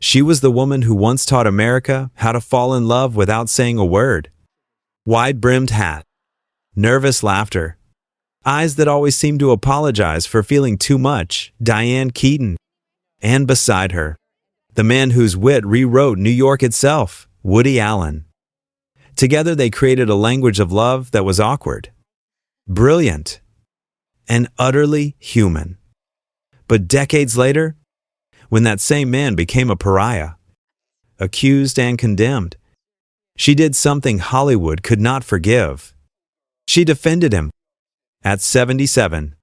She was the woman who once taught America how to fall in love without saying a word. Wide-brimmed hat, nervous laughter, eyes that always seemed to apologize for feeling too much, Diane Keaton. And beside her, the man whose wit rewrote New York itself, Woody Allen. Together they created a language of love that was awkward, brilliant, and utterly human. But decades later, when that same man became a pariah, accused and condemned, she did something Hollywood could not forgive. She defended him. At 77,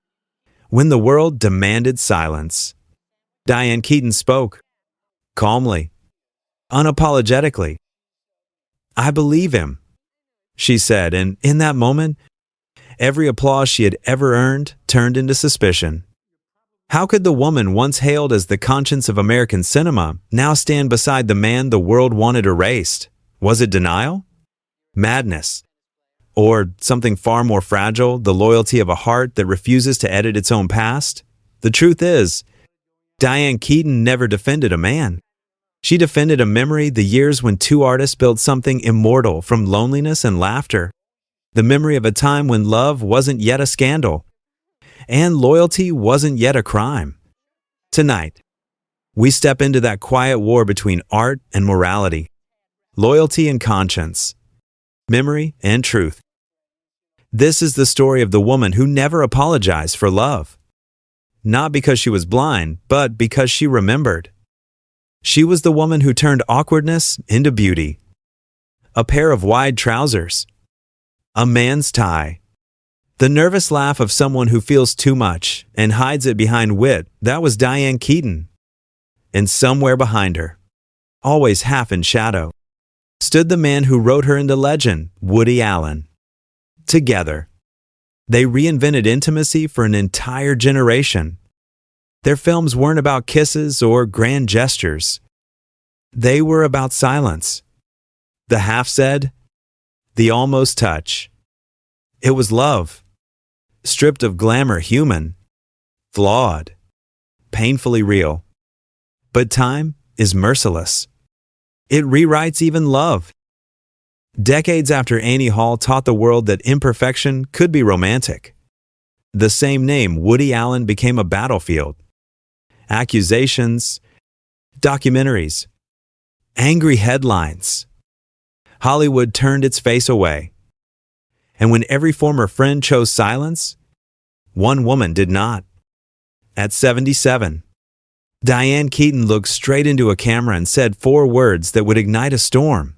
when the world demanded silence, Diane Keaton spoke, calmly, unapologetically. "I believe him," she said, and in that moment, every applause she had ever earned turned into suspicion. How could the woman once hailed as the conscience of American cinema now stand beside the man the world wanted erased? Was it denial? Madness? Or something far more fragile, the loyalty of a heart that refuses to edit its own past? The truth is, Diane Keaton never defended a man. She defended a memory, the years when two artists built something immortal from loneliness and laughter. The memory of a time when love wasn't yet a scandal, and loyalty wasn't yet a crime. Tonight, we step into that quiet war between art and morality, loyalty and conscience, memory and truth. This is the story of the woman who never apologized for love. Not because she was blind, but because she remembered. She was the woman who turned awkwardness into beauty. A pair of wide trousers, a man's tie, the nervous laugh of someone who feels too much and hides it behind wit. That was Diane Keaton. And somewhere behind her, always half in shadow, stood the man who wrote her into legend, Woody Allen. Together, they reinvented intimacy for an entire generation. Their films weren't about kisses or grand gestures. They were about silence. The half-said, the almost touch. It was love, stripped of glamour, human, flawed, painfully real. But time is merciless. It rewrites even love. Decades after Annie Hall taught the world that imperfection could be romantic, the same name, Woody Allen, became a battlefield. Accusations, documentaries, angry headlines. Hollywood turned its face away. And when every former friend chose silence, one woman did not. At 77, Diane Keaton looked straight into a camera and said 4 words that would ignite a storm.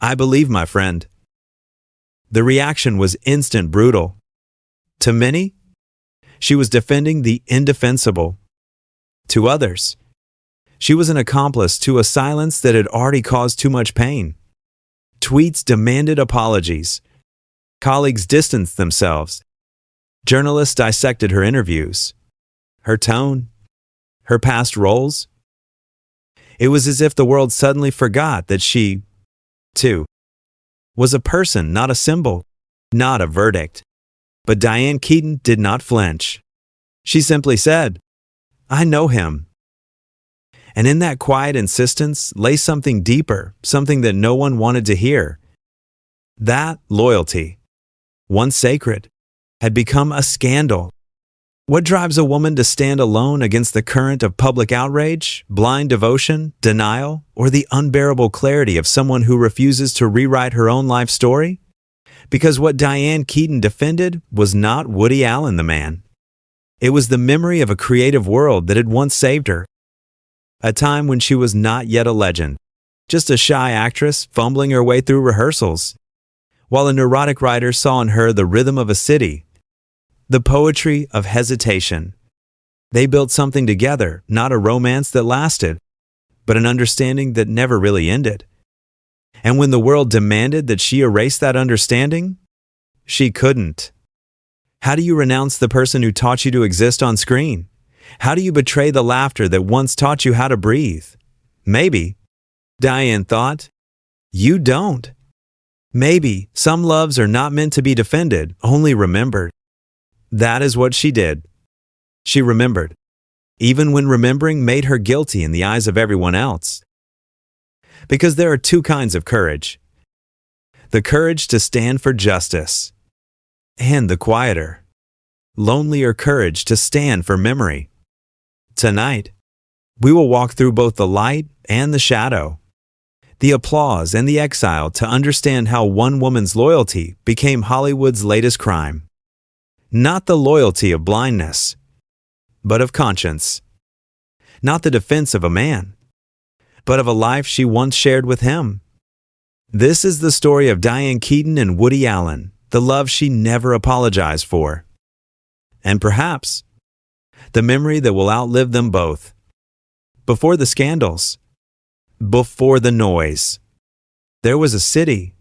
"I believe, my friend." The reaction was instant, brutal. To many, she was defending the indefensible. To others, she was an accomplice to a silence that had already caused too much pain. Tweets demanded apologies. Colleagues distanced themselves. Journalists dissected her interviews, her tone, her past roles. It was as if the world suddenly forgot that she, too, was a person, not a symbol, not a verdict. But Diane Keaton did not flinch. She simply said, "I know him." And in that quiet insistence lay something deeper, something that no one wanted to hear. That loyalty, once sacred, had become a scandal. What drives a woman to stand alone against the current of public outrage, blind devotion, denial, or the unbearable clarity of someone who refuses to rewrite her own life story? Because what Diane Keaton defended was not Woody Allen the man. It was the memory of a creative world that had once saved her. A time when she was not yet a legend, just a shy actress fumbling her way through rehearsals, while a neurotic writer saw in her the rhythm of a city, the poetry of hesitation. They built something together, not a romance that lasted, but an understanding that never really ended. And when the world demanded that she erase that understanding, she couldn't. How do you renounce the person who taught you to exist on screen? How do you betray the laughter that once taught you how to breathe? Maybe, Diane thought, you don't. Maybe some loves are not meant to be defended, only remembered. That is what she did. She remembered. even when remembering made her guilty in the eyes of everyone else. Because there are two kinds of courage: the courage to stand for justice, and the quieter, lonelier courage to stand for memory. Tonight, we will walk through both the light and the shadow, the applause and the exile, to understand how one woman's loyalty became Hollywood's latest crime. Not the loyalty of blindness, but of conscience. Not the defense of a man, but of a life she once shared with him. This is the story of Diane Keaton and Woody Allen, the love she never apologized for. And perhaps, the memory that will outlive them both. Before the scandals, before the noise, there was a city,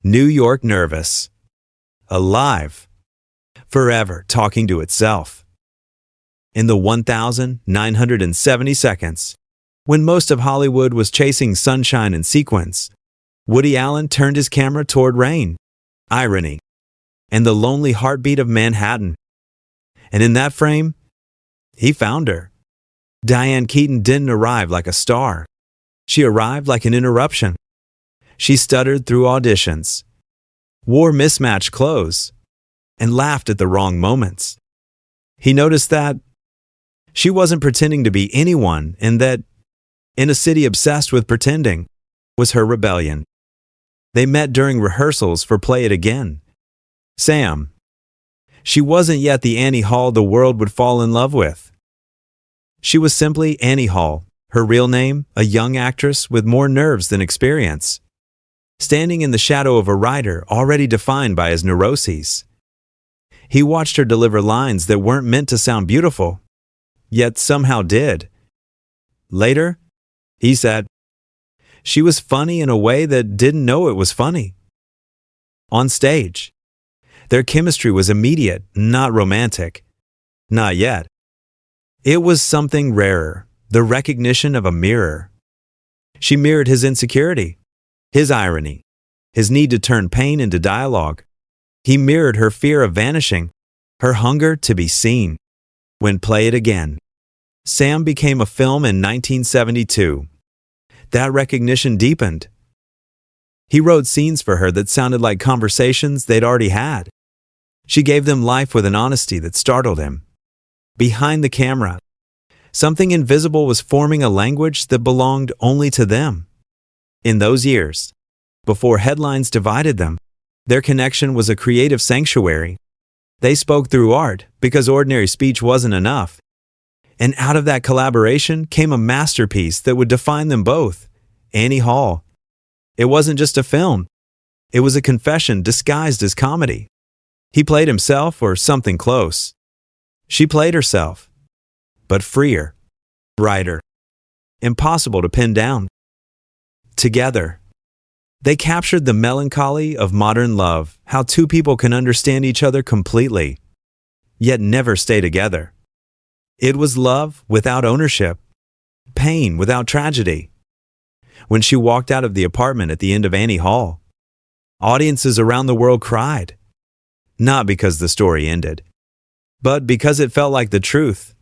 New York, nervous, alive, forever talking to itself. In the 1,970 seconds, when most of Hollywood was chasing sunshine and sequins, Woody Allen turned his camera toward rain, irony, and the lonely heartbeat of Manhattan. And in that frame, he found her. Diane Keaton didn't arrive like a star. She arrived like an interruption. She stuttered through auditions, wore mismatched clothes, and laughed at the wrong moments. He noticed that she wasn't pretending to be anyone, and that, in a city obsessed with pretending, was her rebellion. They met during rehearsals for Play It Again. Sam. She wasn't yet the Annie Hall the world would fall in love with. She was simply Annie Hall, her real name, a young actress with more nerves than experience, standing in the shadow of a writer already defined by his neuroses. He watched her deliver lines that weren't meant to sound beautiful, yet somehow did. Later, he said, she was funny in a way that didn't know it was funny. On stage, their chemistry was immediate, not romantic. Not yet. It was something rarer, the recognition of a mirror. She mirrored his insecurity, his irony, his need to turn pain into dialogue. He mirrored her fear of vanishing, her hunger to be seen. When Play It Again, Sam became a film in 1972. That recognition deepened. He wrote scenes for her that sounded like conversations they'd already had. She gave them life with an honesty that startled him. Behind the camera, something invisible was forming a language that belonged only to them. In those years, before headlines divided them, their connection was a creative sanctuary. They spoke through art because ordinary speech wasn't enough. And out of that collaboration came a masterpiece that would define them both, Annie Hall. It wasn't just a film. It was a confession disguised as comedy. He played himself or something close. She played herself, but freer, brighter, impossible to pin down. Together, they captured the melancholy of modern love, how two people can understand each other completely, yet never stay together. It was love without ownership, pain without tragedy. When she walked out of the apartment at the end of Annie Hall, audiences around the world cried, not because the story ended, but because it felt like the truth.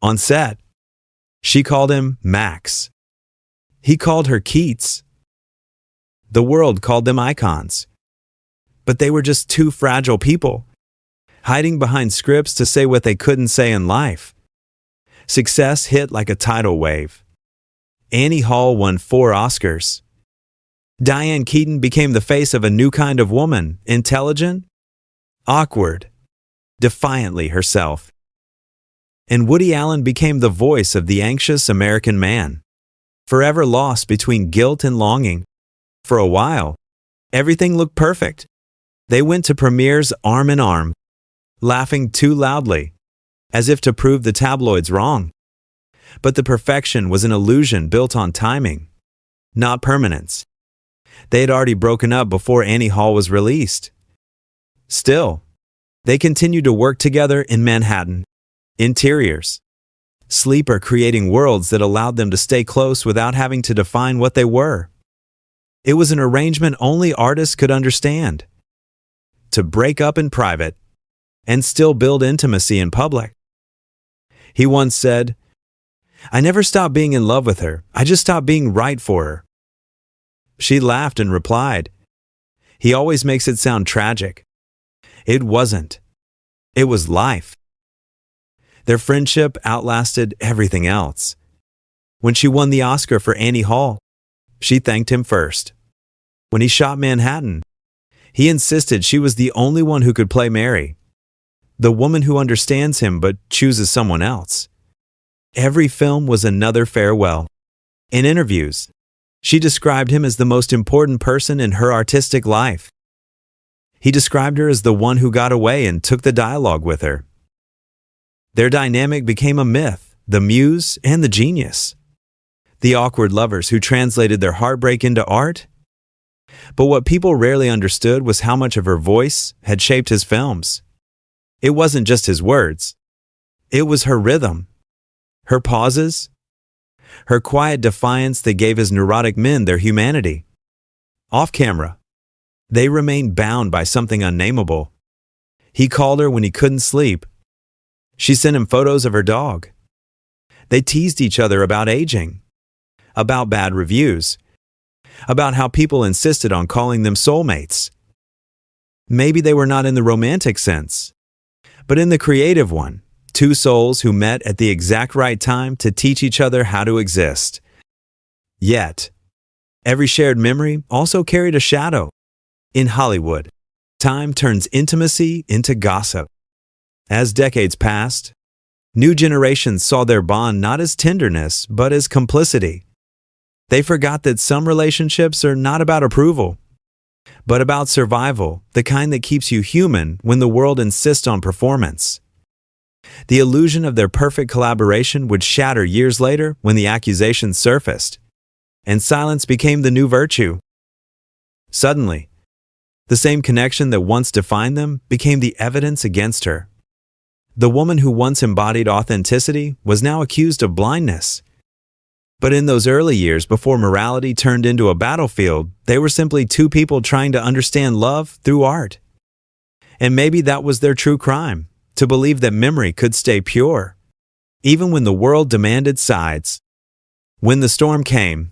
On set, she called him Max. He called her Keats. The world called them icons. But they were just two fragile people, hiding behind scripts to say what they couldn't say in life. Success hit like a tidal wave. Annie Hall won 4 Oscars. Diane Keaton became the face of a new kind of woman, intelligent, awkward, defiantly herself. And Woody Allen became the voice of the anxious American man, forever lost between guilt and longing. For a while, everything looked perfect. They went to premieres arm in arm, laughing too loudly, as if to prove the tabloids wrong. But the perfection was an illusion built on timing, not permanence. They had already broken up before Annie Hall was released. Still, they continued to work together in Manhattan, interiors, sleeper, creating worlds that allowed them to stay close without having to define what they were. It was an arrangement only artists could understand. To break up in private and still build intimacy in public. He once said, "I never stopped being in love with her. I just stopped being right for her." She laughed and replied, "He always makes it sound tragic." It wasn't. It was life. Their friendship outlasted everything else. When she won the Oscar for Annie Hall, she thanked him first. When he shot Manhattan, he insisted she was the only one who could play Mary, the woman who understands him but chooses someone else. Every film was another farewell. In interviews, she described him as the most important person in her artistic life. He described her as the one who got away and took the dialogue with her. Their dynamic became a myth, the muse and the genius. The awkward lovers who translated their heartbreak into art. But what people rarely understood was how much of her voice had shaped his films. It wasn't just his words. It was her rhythm, her pauses, her quiet defiance that gave his neurotic men their humanity. Off camera, they remained bound by something unnameable. He called her when he couldn't sleep. She sent him photos of her dog. They teased each other about aging, about bad reviews, about how people insisted on calling them soulmates. Maybe they were not in the romantic sense, but in the creative one, two souls who met at the exact right time to teach each other how to exist. Yet, every shared memory also carried a shadow. In Hollywood, time turns intimacy into gossip. As decades passed, new generations saw their bond not as tenderness, but as complicity. They forgot that some relationships are not about approval, but about survival, the kind that keeps you human when the world insists on performance. The illusion of their perfect collaboration would shatter years later when the accusations surfaced, and silence became the new virtue. Suddenly, the same connection that once defined them became the evidence against her. The woman who once embodied authenticity was now accused of blindness. But in those early years before morality turned into a battlefield, they were simply two people trying to understand love through art. And maybe that was their true crime, to believe that memory could stay pure, even when the world demanded sides. When the storm came,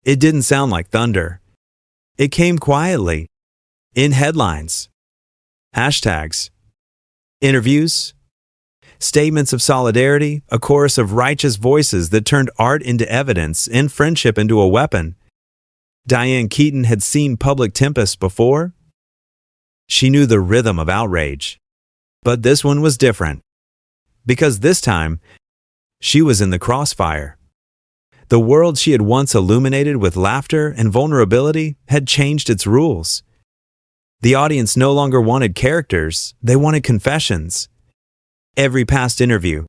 it didn't sound like thunder. It came quietly, in headlines, hashtags, interviews, statements of solidarity, a chorus of righteous voices that turned art into evidence and friendship into a weapon. Diane Keaton had seen public tempests before. She knew the rhythm of outrage. But this one was different. Because this time, she was in the crossfire. The world she had once illuminated with laughter and vulnerability had changed its rules. The audience no longer wanted characters, they wanted confessions. Every past interview,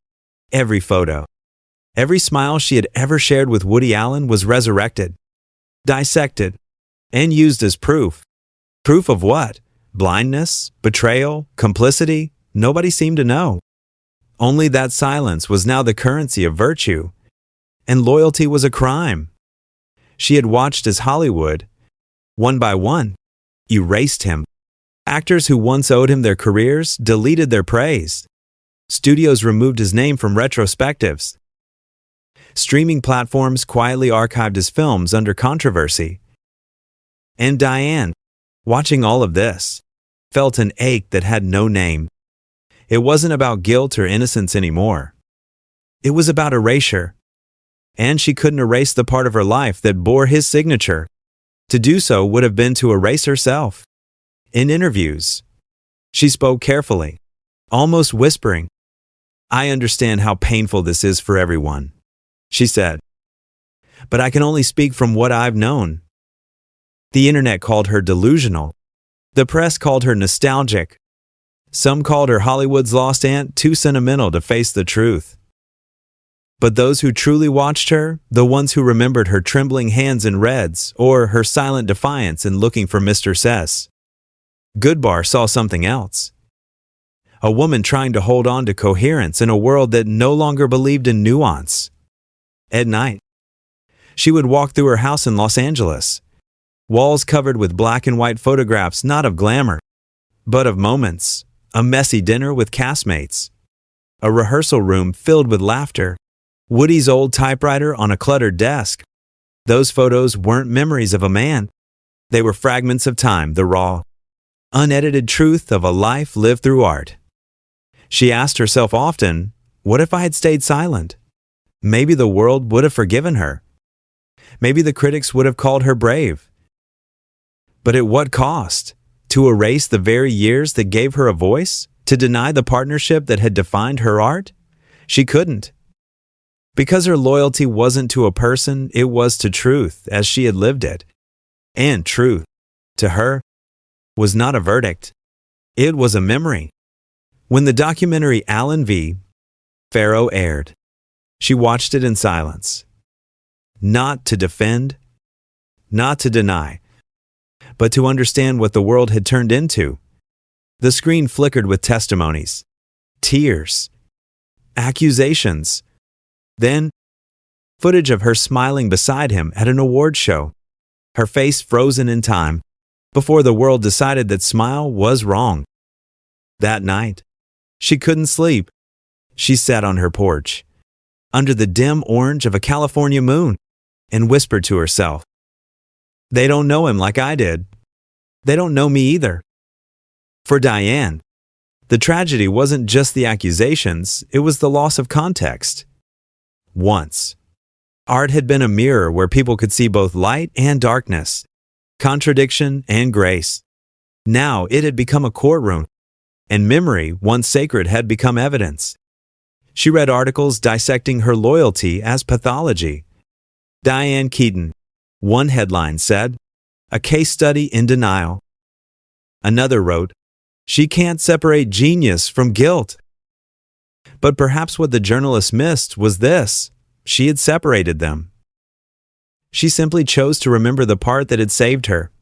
every photo, every smile she had ever shared with Woody Allen was resurrected, dissected, and used as proof. Proof of what? Blindness? Betrayal? Complicity? Nobody seemed to know. Only that silence was now the currency of virtue, and loyalty was a crime. She had watched as Hollywood, one by one, erased him. Actors who once owed him their careers deleted their praise. Studios removed his name from retrospectives. Streaming platforms quietly archived his films under controversy. And Diane, watching all of this, felt an ache that had no name. It wasn't about guilt or innocence anymore. It was about erasure. And she couldn't erase the part of her life that bore his signature. To do so would have been to erase herself. In interviews, she spoke carefully, almost whispering. "I understand how painful this is for everyone," she said. "But I can only speak from what I've known." The internet called her delusional. The press called her nostalgic. Some called her Hollywood's lost aunt, too sentimental to face the truth. But those who truly watched her, the ones who remembered her trembling hands in reds or her silent defiance in looking for Mr. Sess, Goodbar saw something else. A woman trying to hold on to coherence in a world that no longer believed in nuance. At night, she would walk through her house in Los Angeles, walls covered with black and white photographs not of glamour, but of moments, a messy dinner with castmates, a rehearsal room filled with laughter, Woody's old typewriter on a cluttered desk. Those photos weren't memories of a man. They were fragments of time, the raw, unedited truth of a life lived through art. She asked herself often, what if I had stayed silent? Maybe the world would have forgiven her. Maybe the critics would have called her brave. But at what cost? To erase the very years that gave her a voice? To deny the partnership that had defined her art? She couldn't. Because her loyalty wasn't to a person, it was to truth as she had lived it. And truth, to her, was not a verdict. It was a memory. When the documentary Alan v. Pharaoh aired, she watched it in silence. Not to defend, not to deny, but to understand what the world had turned into. The screen flickered with testimonies, tears, accusations. Then, footage of her smiling beside him at an award show, her face frozen in time, before the world decided that smile was wrong. That night, she couldn't sleep. She sat on her porch, under the dim orange of a California moon, and whispered to herself, "They don't know him like I did. They don't know me either." For Diane, the tragedy wasn't just the accusations, it was the loss of context. Once, art had been a mirror where people could see both light and darkness, contradiction and grace. Now it had become a courtroom, and memory, once sacred, had become evidence. She read articles dissecting her loyalty as pathology. Diane Keaton, one headline said, "A case study in denial." Another wrote, "She can't separate genius from guilt." But perhaps what the journalist missed was this: she had separated them. She simply chose to remember the part that had saved her.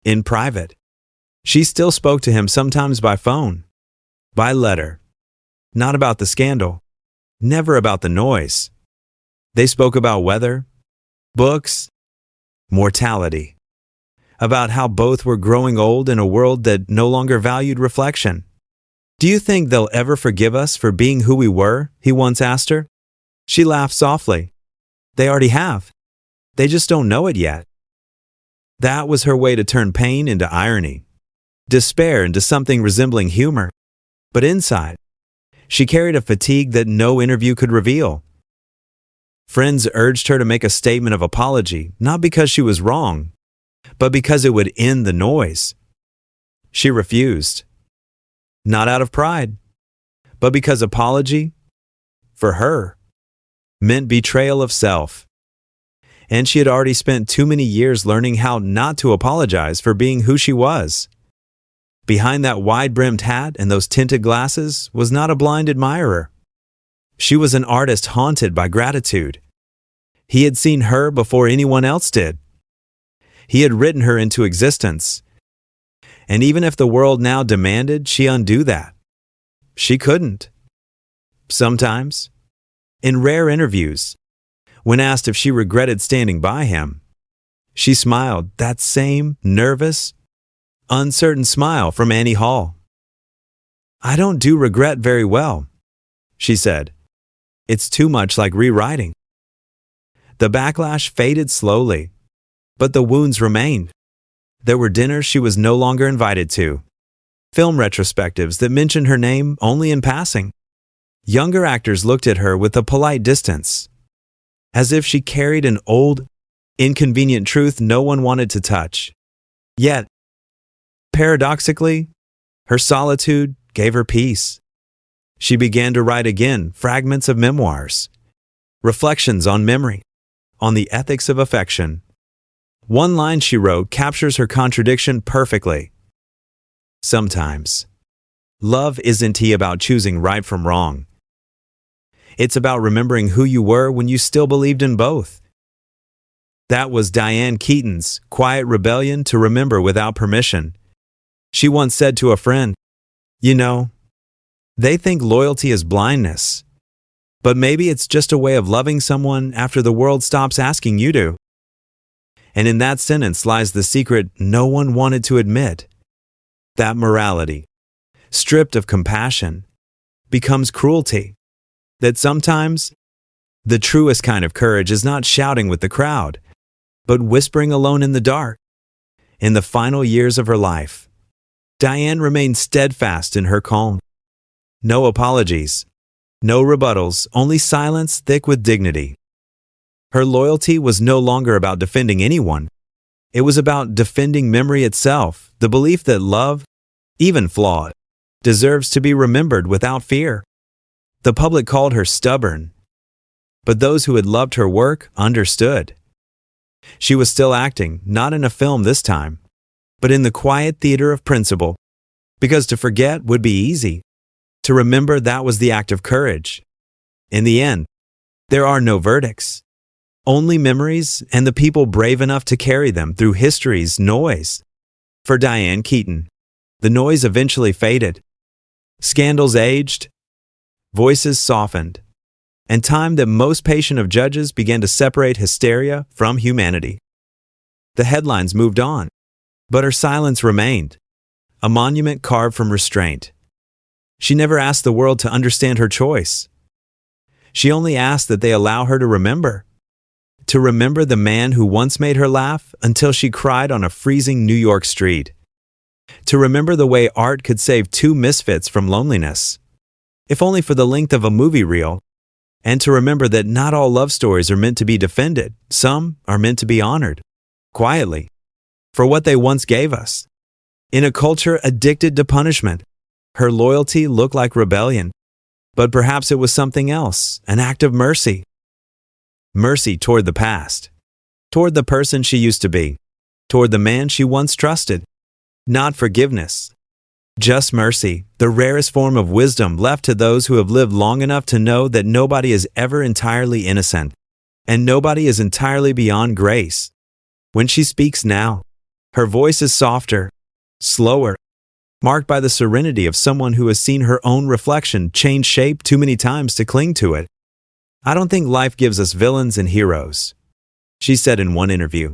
In private, she still spoke to him, sometimes by phone, by letter. Not about the scandal, never about the noise. They spoke about weather, books, mortality, about how both were growing old in a world that no longer valued reflection. "Do you think they'll ever forgive us for being who we were?" he once asked her. She laughed softly. "They already have. They just don't know it yet." That was her way to turn pain into irony, despair into something resembling humor. But inside, she carried a fatigue that no interview could reveal. Friends urged her to make a statement of apology, not because she was wrong, but because it would end the noise. She refused. Not out of pride, but because apology, for her, meant betrayal of self. And she had already spent too many years learning how not to apologize for being who she was. Behind that wide-brimmed hat and those tinted glasses was not a blind admirer. She was an artist haunted by gratitude. He had seen her before anyone else did. He had written her into existence. And even if the world now demanded she undo that, she couldn't. Sometimes, in rare interviews, when asked if she regretted standing by him, she smiled, that same nervous, uncertain smile from Annie Hall. "I don't do regret very well," she said. "It's too much like rewriting." The backlash faded slowly, but the wounds remained. There were dinners she was no longer invited to, film retrospectives that mentioned her name only in passing. Younger actors looked at her with a polite distance, as if she carried an old, inconvenient truth no one wanted to touch. Yet, paradoxically, her solitude gave her peace. She began to write again fragments of memoirs, reflections on memory, on the ethics of affection. One line she wrote captures her contradiction perfectly. "Sometimes, love isn't about choosing right from wrong. It's about remembering who you were when you still believed in both." That was Diane Keaton's quiet rebellion to remember without permission. She once said to a friend, "You know, they think loyalty is blindness, but maybe it's just a way of loving someone after the world stops asking you to." And in that sentence lies the secret no one wanted to admit. That morality, stripped of compassion, becomes cruelty. That sometimes the truest kind of courage is not shouting with the crowd, but whispering alone in the dark. In the final years of her life, Diane remained steadfast in her calm. No apologies, no rebuttals, only silence thick with dignity. Her loyalty was no longer about defending anyone. It was about defending memory itself, the belief that love, even flawed, deserves to be remembered without fear. The public called her stubborn, but those who had loved her work understood. She was still acting, not in a film this time, but in the quiet theater of principle, because to forget would be easy. To remember, that was the act of courage. In the end, there are no verdicts, only memories and the people brave enough to carry them through history's noise. For Diane Keaton, the noise eventually faded. Scandals aged, voices softened, and time that most patient of judges began to separate hysteria from humanity. The headlines moved on, but her silence remained, a monument carved from restraint. She never asked the world to understand her choice. She only asked that they allow her to remember the man who once made her laugh until she cried on a freezing New York street. To remember the way art could save two misfits from loneliness, if only for the length of a movie reel. And to remember that not all love stories are meant to be defended. Some are meant to be honored, quietly, for what they once gave us. In a culture addicted to punishment, her loyalty looked like rebellion. But perhaps it was something else, an act of mercy. Mercy toward the past, toward the person she used to be, toward the man she once trusted. Not forgiveness, just mercy, the rarest form of wisdom left to those who have lived long enough to know that nobody is ever entirely innocent, and nobody is entirely beyond grace. When she speaks now, her voice is softer, slower, marked by the serenity of someone who has seen her own reflection change shape too many times to cling to it. "I don't think life gives us villains and heroes," she said in one interview.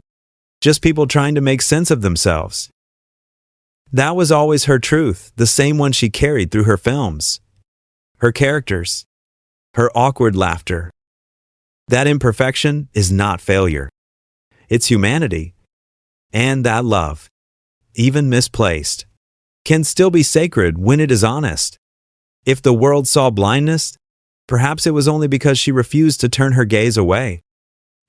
"Just people trying to make sense of themselves." That was always her truth, the same one she carried through her films, her characters, her awkward laughter. That imperfection is not failure. It's humanity. And that love, even misplaced, can still be sacred when it is honest. If the world saw blindness, perhaps it was only because she refused to turn her gaze away.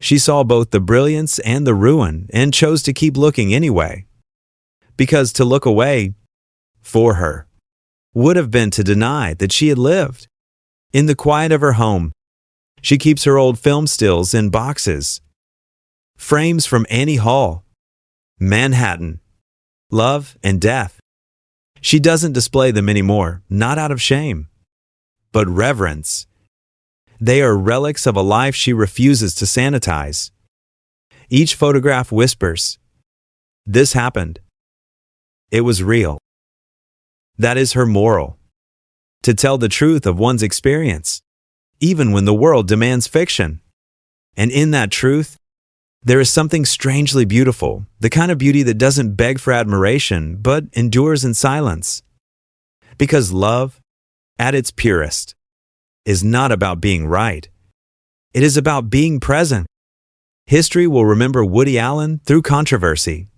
She saw both the brilliance and the ruin and chose to keep looking anyway. Because to look away, for her, would have been to deny that she had lived. In the quiet of her home, she keeps her old film stills in boxes. Frames from Annie Hall, Manhattan, Love and Death. She doesn't display them anymore, not out of shame, but reverence. They are relics of a life she refuses to sanitize. Each photograph whispers, "This happened. It was real." That is her moral. To tell the truth of one's experience, even when the world demands fiction. And in that truth, there is something strangely beautiful, the kind of beauty that doesn't beg for admiration, but endures in silence. Because love, at its purest, is not about being right. It is about being present. History will remember Woody Allen through controversy,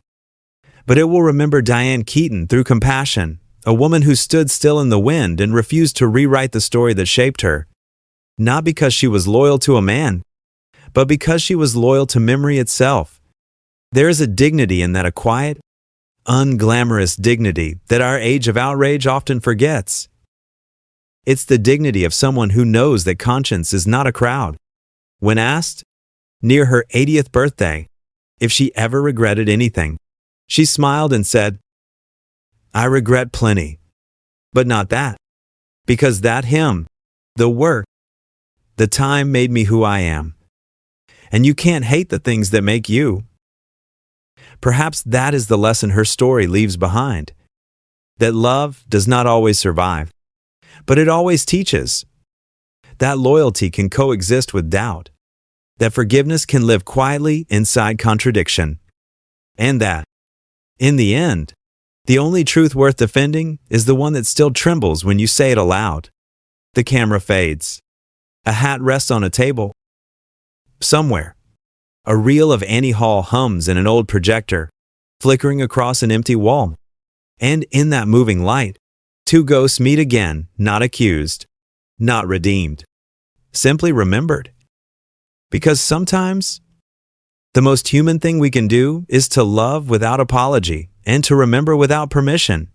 but it will remember Diane Keaton through compassion, a woman who stood still in the wind and refused to rewrite the story that shaped her, not because she was loyal to a man, but because she was loyal to memory itself. There is a dignity in that, a quiet, unglamorous dignity that our age of outrage often forgets. It's the dignity of someone who knows that conscience is not a crowd. When asked, near her 80th birthday, if she ever regretted anything, she smiled and said, "I regret plenty, but not that, because that hymn, the work, the time made me who I am. And you can't hate the things that make you." Perhaps that is the lesson her story leaves behind, that love does not always survive, but it always teaches. That loyalty can coexist with doubt, that forgiveness can live quietly inside contradiction, and that, in the end, the only truth worth defending is the one that still trembles when you say it aloud. The camera fades. A hat rests on a table. Somewhere, a reel of Annie Hall hums in an old projector, flickering across an empty wall. And in that moving light, two ghosts meet again, not accused, not redeemed, simply remembered. Because sometimes, the most human thing we can do is to love without apology and to remember without permission.